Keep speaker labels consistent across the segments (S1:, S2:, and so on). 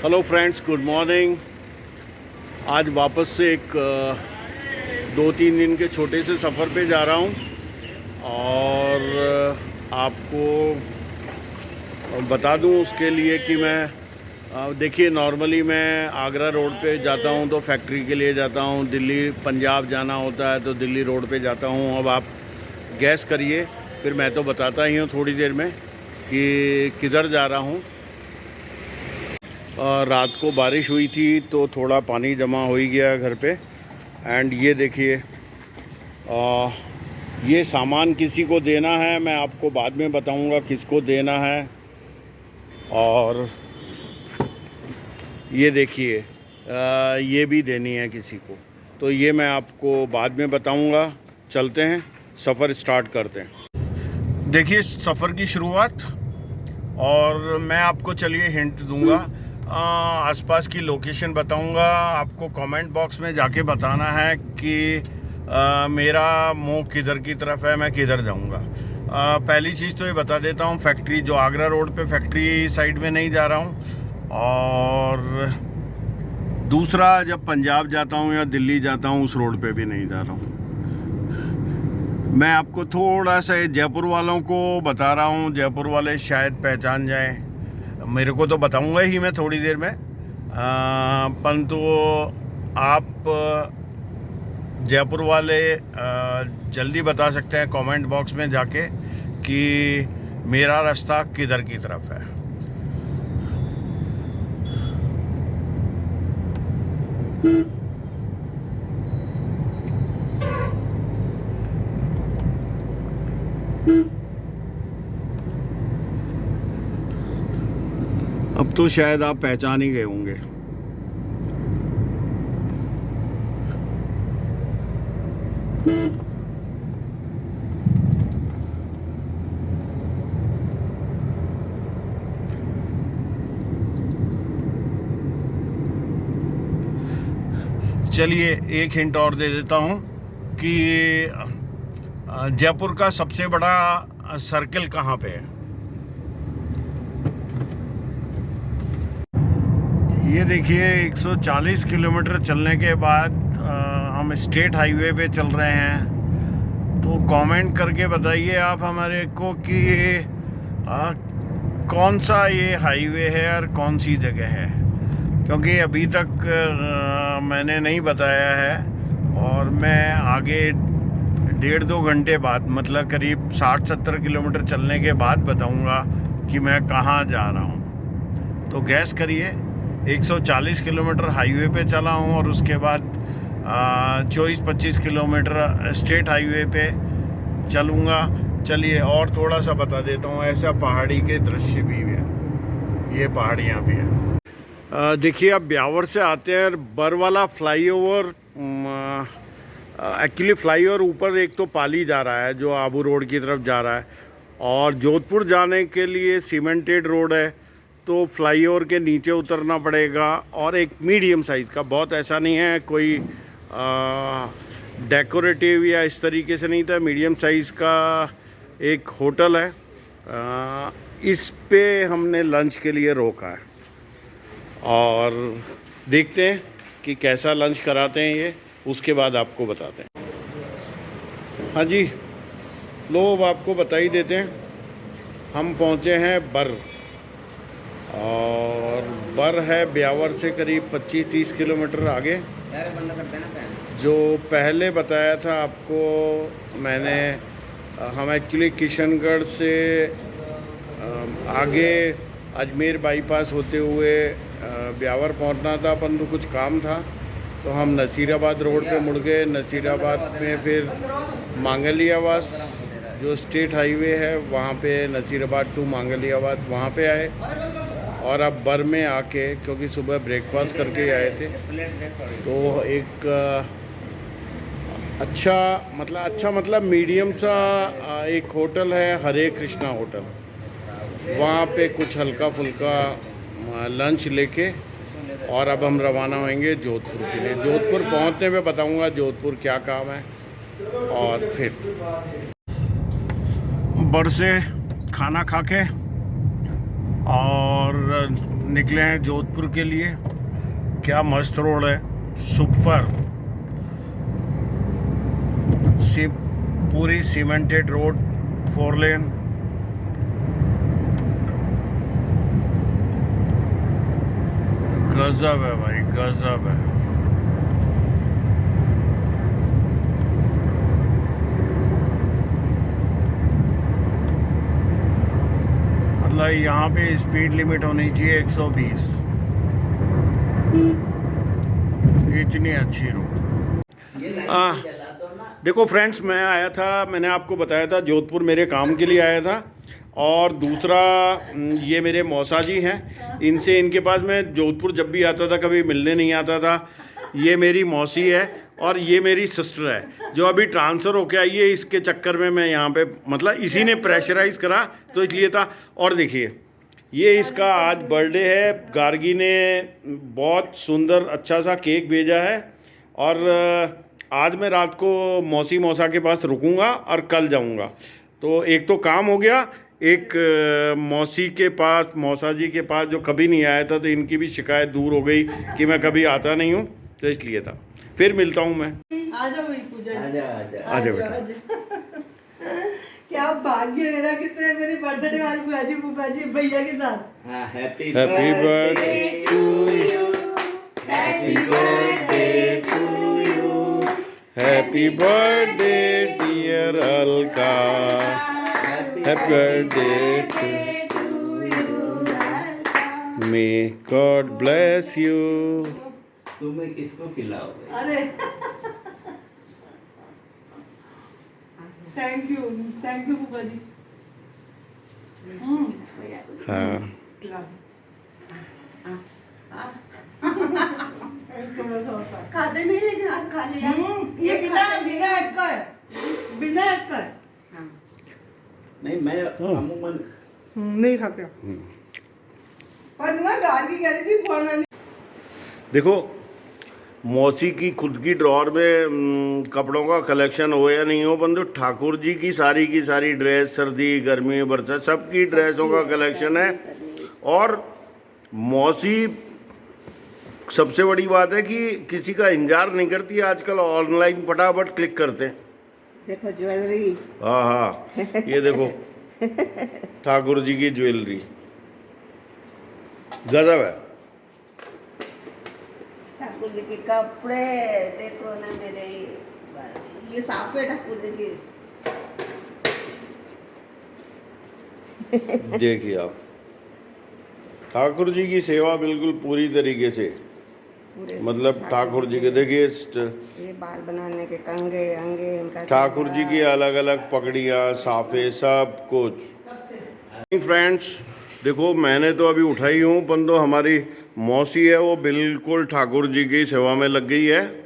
S1: Hello friends, good morning. आज वापस से एक 2-3 दिन के छोटे से सफ़र पे जा रहा हूँ और आपको बता दूँ उसके लिए कि मैं देखिए, नॉर्मली मैं आगरा रोड पे जाता हूँ तो फैक्ट्री के लिए जाता हूँ, दिल्ली पंजाब जाना होता है तो दिल्ली रोड पे जाता हूँ। अब आप गैस करिए, फिर मैं तो बताता ही हूँ थोड़ी देर में कि किधर जा रहा हूँ। रात को बारिश हुई थी तो थोड़ा पानी जमा हो ही गया घर पे। एंड ये देखिए, ये सामान किसी को देना है, मैं आपको बाद में बताऊंगा किसको देना है। और ये देखिए, ये भी देनी है किसी को, तो ये मैं आपको बाद में बताऊंगा। चलते हैं, सफ़र स्टार्ट करते हैं। देखिए सफ़र की शुरुआत, और मैं आपको चलिए हिंट दूंगा, आसपास की लोकेशन बताऊंगा। आपको कमेंट बॉक्स में जाके बताना है कि मेरा मुंह किधर की तरफ है, मैं किधर जाऊंगा। पहली चीज़ तो ये बता देता हूँ, फैक्ट्री जो आगरा रोड पे फैक्ट्री साइड में नहीं जा रहा हूँ। और दूसरा, जब पंजाब जाता हूँ या दिल्ली जाता हूँ उस रोड पे भी नहीं जा रहा हूँ। मैं आपको थोड़ा सा जयपुर वालों को बता रहा हूँ, जयपुर वाले शायद पहचान जाएं। मेरे को तो बताऊंगा ही मैं थोड़ी देर में, परंतु आप जयपुर वाले जल्दी बता सकते हैं कमेंट बॉक्स में जाके कि मेरा रास्ता किधर की तरफ है। अब तो शायद आप पहचान ही गए होंगे। चलिए एक हिंट और दे देता हूँ कि जयपुर का सबसे बड़ा सर्किल कहाँ पे है। ये देखिए, 140 किलोमीटर चलने के बाद हम स्टेट हाईवे पे चल रहे हैं। तो कमेंट करके बताइए आप हमारे को कि कौन सा ये हाईवे है और कौन सी जगह है, क्योंकि अभी तक मैंने नहीं बताया है। और मैं आगे 1.5-2 घंटे बाद, मतलब करीब 60-70 किलोमीटर चलने के बाद बताऊंगा कि मैं कहाँ जा रहा हूँ। तो गैस करिए, 140 किलोमीटर हाईवे पे चला हूँ और उसके बाद 24-25 किलोमीटर स्टेट हाईवे पे चलूँगा। चलिए और थोड़ा सा बता देता हूँ, ऐसा पहाड़ी के दृश्य भी है, ये पहाड़ियाँ भी हैं। देखिए, अब ब्यावर से आते हैं, बर वाला फ्लाईओवर, एक्चुअली फ्लाईओवर ऊपर एक तो पाली जा रहा है जो आबू रोड की तरफ जा रहा है, और जोधपुर जाने के लिए सीमेंटेड रोड है तो फ्लाईओवर के नीचे उतरना पड़ेगा। और एक मीडियम साइज़ का, बहुत ऐसा नहीं है कोई डेकोरेटिव या इस तरीके से नहीं था, मीडियम साइज़ का एक होटल है, इस पे हमने लंच के लिए रोका है। और देखते हैं कि कैसा लंच कराते हैं ये, उसके बाद आपको बताते हैं। हाँ जी, लो अब आपको बता ही देते हैं। हम पहुँचे हैं बर, और बर है ब्यावर से करीब 25-30 किलोमीटर आगे। जो पहले बताया था आपको मैंने, हम एक्चुअली किशनगढ़ से आगे अजमेर बाईपास होते हुए ब्यावर पहुंचना था, परंतु कुछ काम था तो हम नसीराबाद रोड पे मुड़ गए। नसीराबाद में फिर मांगलियावास जो स्टेट हाईवे है वहाँ पे, नसीराबाद टू मांगलियाबाद वहाँ पे आए। और अब बर में आके, क्योंकि सुबह ब्रेकफास्ट करके आए थे, तो एक अच्छा मतलब मीडियम सा एक होटल है, हरे कृष्णा होटल, वहाँ पे कुछ हल्का फुल्का लंच लेके, और अब हम रवाना होंगे जोधपुर के लिए। जोधपुर पहुँचने पे बताऊँगा जोधपुर क्या काम है। और फिर बर से खाना खा के और निकले हैं जोधपुर के लिए। क्या मस्त रोड है, सुपर पूरी सीमेंटेड रोड, 4 लेन। गजब है भाई, गजब है। मतलब यहाँ पे स्पीड लिमिट होनी चाहिए 120। इतनी अच्छी रोड। देखो फ्रेंड्स, मैं आया था, मैंने आपको बताया था जोधपुर मेरे काम के लिए आया था। और दूसरा, ये मेरे मौसा जी हैं, इनसे इनके पास मैं जोधपुर जब भी आता था कभी मिलने नहीं आता था। ये मेरी मौसी है और ये मेरी सिस्टर है जो अभी ट्रांसफ़र होके आई है। इसके चक्कर में मैं यहाँ पे, मतलब इसी ने प्रेशराइज़ करा तो इसलिए था। और देखिए, ये इसका आज बर्थडे है। गार्गी ने बहुत सुंदर अच्छा सा केक भेजा है। और आज मैं रात को मौसी मौसा के पास रुकूंगा और कल जाऊंगा। तो एक तो काम हो गया, एक मौसी के पास, मौसा जी के पास जो कभी नहीं आया था, तो इनकी भी शिकायत दूर हो गई कि मैं कभी आता नहीं हूँ, तो इसलिए था। फिर मिलता हूँ मैं।
S2: आजा भाई पूजा,
S1: आजा बेटा।
S2: क्या भाग्य मेरा, कितने मेरी बर्थडे आज बुआ जी फूफा जी भैया के साथ।
S3: Happy
S1: birthday
S3: to you, happy birthday to you,
S1: happy birthday dear Alka, happy birthday
S2: to you.
S1: May God bless you.
S3: तुम्हें किसको खिलाओगे?
S2: अरे थैंक यू फूफा जी।
S1: हाँ,
S2: खाते नहीं लेकिन आज खा लिया। ये बिना एग का है, बिना एग का है।
S3: नहीं, मैं अमूमन
S2: नहीं खाते। पर ना गार्गी कह रही थी फोन वाली।
S1: देखो, मौसी की खुद की ड्रॉर में कपड़ों का कलेक्शन हो या नहीं हो, परंतु ठाकुर जी की सारी ड्रेस, सर्दी गर्मी बरसात सबकी ड्रेसों का कलेक्शन है। और मौसी, सबसे बड़ी बात है कि किसी का इंतजार नहीं करती, आजकल ऑनलाइन फटाफट क्लिक करते हैं।
S2: देखो ज्वेलरी।
S1: हाँ, ये देखो ठाकुर जी की ज्वेलरी, गजब है।
S2: ठाकुर जी के कपड़े देखो ना मेरे, ये साफ है ठाकुर जी की।
S1: देखिए आप, ठाकुर जी की सेवा बिल्कुल पूरी तरीके से, मतलब ठाकुर जी के देखिए,
S2: ये बाल बनाने के कंगे अंगे इनका,
S1: ठाकुर जी की अलग अलग पगड़ियाँ, साफे, सब कुछ। फ्रेंड्स देखो, मैंने तो अभी उठाई हूँ, परंतु हमारी मौसी है वो बिल्कुल ठाकुर जी की सेवा में लग गई है।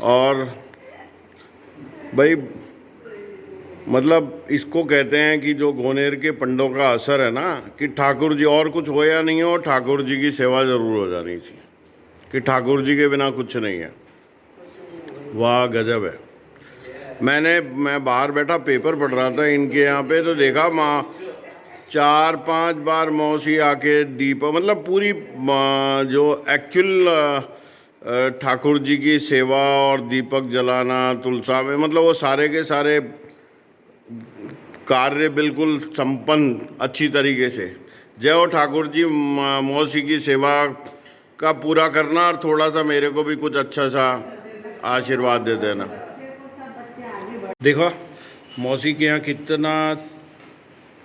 S1: और भाई, मतलब इसको कहते हैं कि जो गोनेर के पंडों का असर है ना, कि ठाकुर जी, और कुछ हो या नहीं हो, ठाकुर जी की सेवा ज़रूर हो जानी चाहिए, कि ठाकुर जी के बिना कुछ नहीं है। वाह, गजब है। मैं बाहर बैठा पेपर पढ़ रहा था इनके यहाँ पे, तो देखा 4-5 बार मौसी आके दीप, मतलब पूरी जो एक्चुअल ठाकुर जी की सेवा और दीपक जलाना तुलसा में, मतलब वो सारे के सारे कार्य बिल्कुल संपन्न अच्छी तरीके से। जय हो ठाकुर जी, मौसी की सेवा का पूरा करना, और थोड़ा सा मेरे को भी कुछ अच्छा सा आशीर्वाद दे देना। देखो मौसी के यहाँ कितना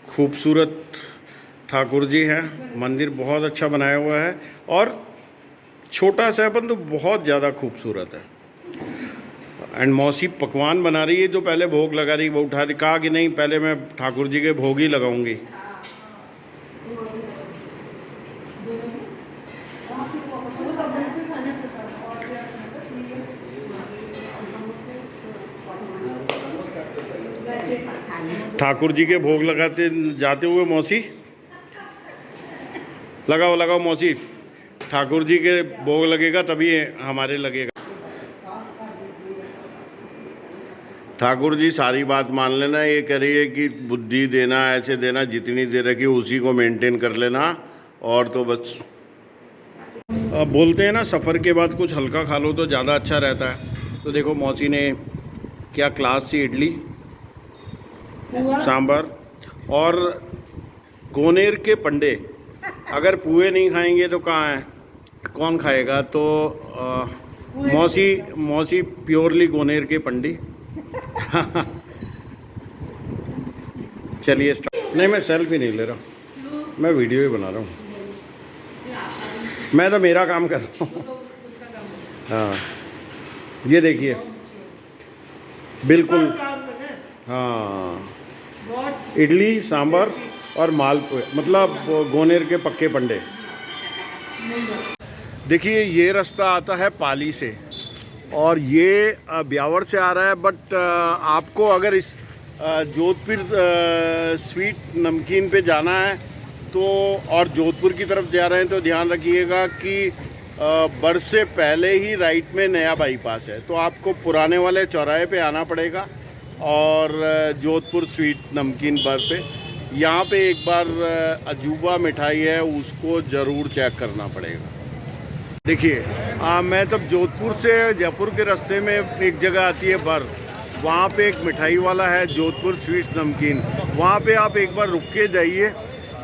S1: खूबसूरत ठाकुर जी हैं। मंदिर बहुत अच्छा बनाया हुआ है और छोटा सा है, परंतु बहुत ज़्यादा खूबसूरत है। एंड मौसी पकवान बना रही है, जो पहले भोग लगा रही, वो उठा दी, कहा कि नहीं पहले मैं ठाकुर जी के भोग ही लगाऊंगी। ठाकुर जी के भोग लगाते जाते हुए मौसी, लगाओ लगाओ मौसी, ठाकुर जी के भोग लगेगा तभी हमारे लगेगा। ठाकुर जी सारी बात मान लेना, ये कह रही है कि बुद्धि देना, ऐसे देना, जितनी दे रखी उसी को मेंटेन कर लेना, और तो बस बोलते हैं ना, सफ़र के बाद कुछ हल्का खा लो तो ज़्यादा अच्छा रहता है। तो देखो मौसी ने क्या क्लास सी इडली सांभर और गोनेर के पंडे। अगर पुए नहीं खाएंगे तो कहाँ है, कौन खाएगा? तो मौसी प्योरली गोनेर के पंडी। चलिए स्टार्ट। नहीं, मैं सेल्फी नहीं ले रहा, मैं वीडियो ही बना रहा हूँ। मैं तो मेरा काम कर रहा हूँ। हाँ, ये देखिए बिल्कुल। हाँ, इडली सांभर और मालपुए, मतलब गोनेर के पक्के पंडे। देखिए ये रास्ता आता है पाली से और ये ब्यावर से आ रहा है। बट आपको अगर इस जोधपुर स्वीट नमकीन पे जाना है तो, और जोधपुर की तरफ जा रहे हैं तो ध्यान रखिएगा कि बरस से पहले ही राइट में नया बाईपास है, तो आपको पुराने वाले चौराहे पे आना पड़ेगा और जोधपुर स्वीट नमकीन बर पे यहाँ पे एक बार अजूबा मिठाई है, उसको ज़रूर चेक करना पड़ेगा। देखिए मैं तब जोधपुर से जयपुर के रास्ते में एक जगह आती है बर, वहाँ पे एक मिठाई वाला है जोधपुर स्वीट नमकीन, वहाँ पे आप एक बार रुक के जाइए।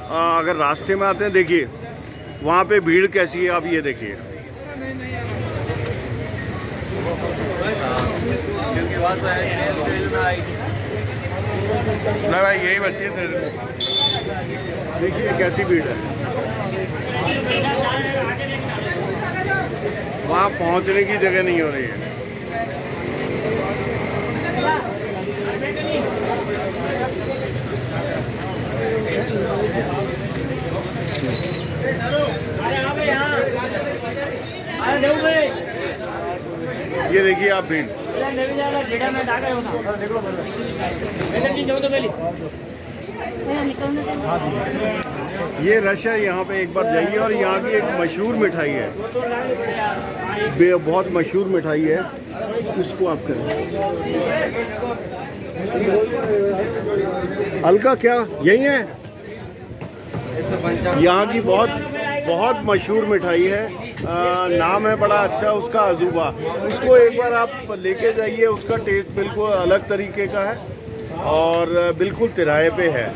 S1: अगर रास्ते में आते हैं, देखिए वहाँ पे भीड़ कैसी है, आप ये देखिए। ना भाई यही बच्ची है, देखिए कैसी भीड़ है। वहाँ पहुँचने की जगह नहीं हो रही है। ये देखिए आप भीड़। ये रश है यहाँ पे, एक बार जाइए। और यहाँ की एक मशहूर मिठाई है, बहुत मशहूर मिठाई है, इसको आप करें। हल्का क्या यही है, यहाँ की बहुत मशहूर मिठाई है। नाम है बड़ा अच्छा उसका, अजूबा। उसको एक बार आप लेके जाइए, उसका टेस्ट बिल्कुल अलग तरीके का है और बिल्कुल तिराहे पे है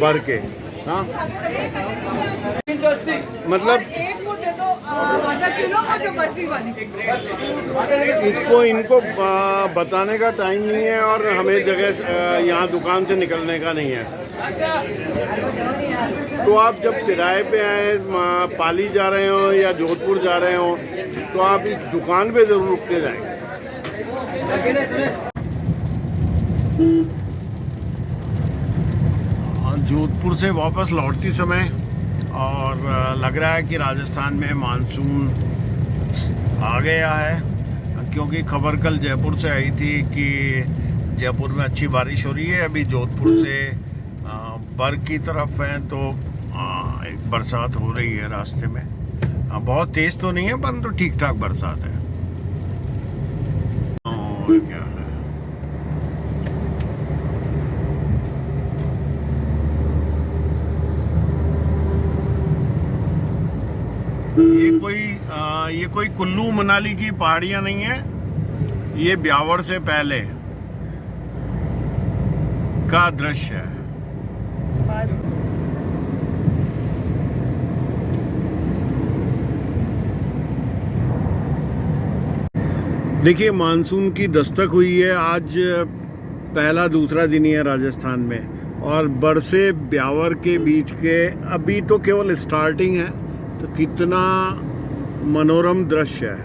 S1: भर के। हाँ मतलब
S2: एक वो दे दो, आधा किलो का जो बर्फी वाली।
S1: इनको बताने का टाइम नहीं है और हमें जगह यहाँ दुकान से निकलने का नहीं है। तो आप जब किराए पे आए, पाली जा रहे हो या जोधपुर जा रहे हो, तो आप इस दुकान पे ज़रूर रुक के जाएंगे। जोधपुर से वापस लौटती समय और लग रहा है कि राजस्थान में मानसून आ गया है, क्योंकि खबर कल जयपुर से आई थी कि जयपुर में अच्छी बारिश हो रही है। अभी जोधपुर से बर्ग की तरफ है तो एक बरसात हो रही है रास्ते में। बहुत तेज़ तो नहीं है परंतु ठीक ठाक बरसात है। और क्या है, ये कोई कुल्लू मनाली की पहाड़ियां नहीं है, ये ब्यावर से पहले का दृश्य है। देखिए मानसून की दस्तक हुई है, आज पहला दूसरा दिन ही है राजस्थान में, और बरसे ब्यावर के बीच के अभी तो केवल स्टार्टिंग है। तो कितना मनोरम दृश्य है।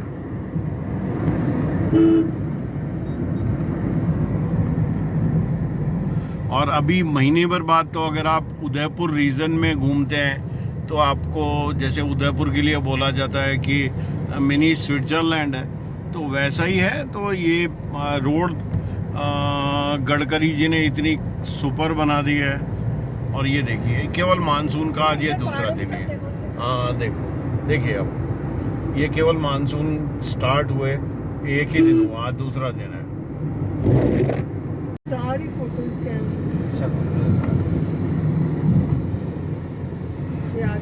S1: और अभी महीने भर बाद तो अगर आप उदयपुर रीजन में घूमते हैं तो आपको, जैसे उदयपुर के लिए बोला जाता है कि मिनी स्विट्जरलैंड है, तो वैसा ही है। तो ये रोड गडकरी जी ने इतनी सुपर बना दी है। और ये देखिए केवल मानसून का आज ये दूसरा दिन है। हाँ देखिए अब ये केवल मानसून स्टार्ट हुए एक ही दिन हुआ, आज दूसरा दिन है।
S2: सारी फोटोज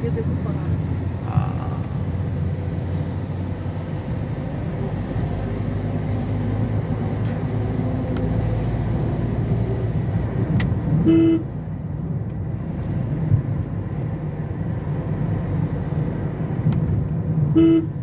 S2: आगे देखो पहाड़
S1: हाँ।
S2: हम्म